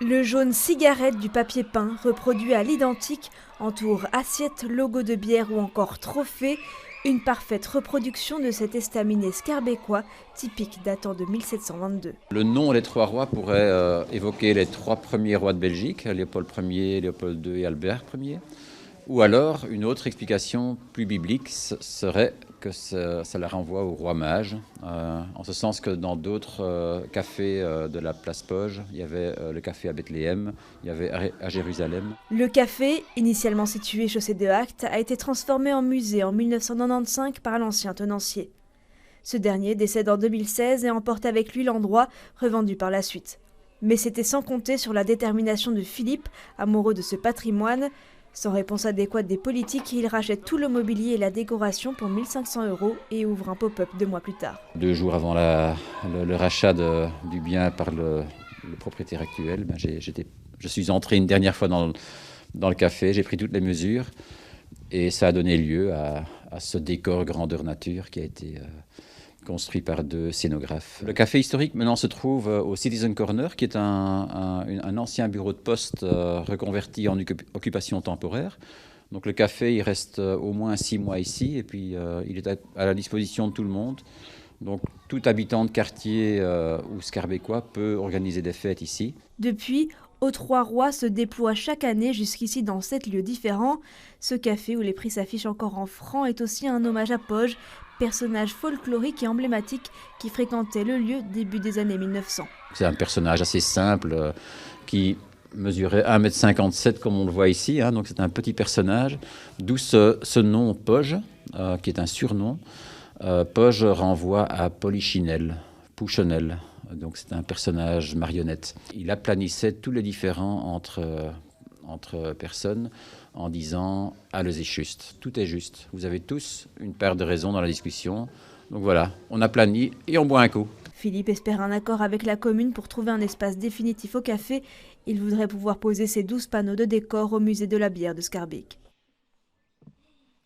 Le jaune cigarette du papier peint, reproduit à l'identique, entoure assiette, logo de bière ou encore trophée. Une parfaite reproduction de cet estaminet scarbécois, typique datant de 1722. Le nom Les Trois Rois pourrait évoquer les trois premiers rois de Belgique, Léopold Ier, Léopold II et Albert Ier. Ou alors, une autre explication plus biblique serait que ça la renvoie au roi mage, en ce sens que dans d'autres cafés de la place Poge, il y avait le café à Bethléem, il y avait à Jérusalem. Le café, initialement situé chaussée de Actes, a été transformé en musée en 1995 par l'ancien tenancier. Ce dernier décède en 2016 et emporte avec lui l'endroit, revendu par la suite. Mais c'était sans compter sur la détermination de Philippe, amoureux de ce patrimoine. Sans réponse adéquate des politiques, il rachète tout le mobilier et la décoration pour 1 500 € et ouvre un pop-up 2 mois plus tard. 2 jours avant le rachat du bien par le propriétaire actuel, je suis entré une dernière fois dans le café, j'ai pris toutes les mesures et ça a donné lieu à ce décor grandeur nature qui a été construit par 2 scénographes. Le café historique maintenant se trouve au Citizen Corner, qui est un ancien bureau de poste reconverti en occupation temporaire. Donc le café, il reste au moins 6 mois ici, et puis il est à la disposition de tout le monde. Donc tout habitant de quartier ou scarbécois peut organiser des fêtes ici. Depuis, Aux Trois Rois se déploie chaque année jusqu'ici dans 7 lieux différents. Ce café, où les prix s'affichent encore en francs, est aussi un hommage à Poge, personnage folklorique et emblématique qui fréquentait le lieu début des années 1900. C'est un personnage assez simple qui mesurait 1,57 m comme on le voit ici, hein, donc c'est un petit personnage, d'où ce nom Poge, qui est un surnom. Poge renvoie à Polichinelle, Pouchenel, donc c'est un personnage marionnette. Il aplanissait tous les différends entre personnes en disant « allez-y juste, tout est juste, vous avez tous une paire de raisons dans la discussion, donc voilà, on aplanit et on boit un coup ». Philippe espère un accord avec la commune pour trouver un espace définitif au café. Il voudrait pouvoir poser ses 12 panneaux de décor au musée de la bière de Scarbeck.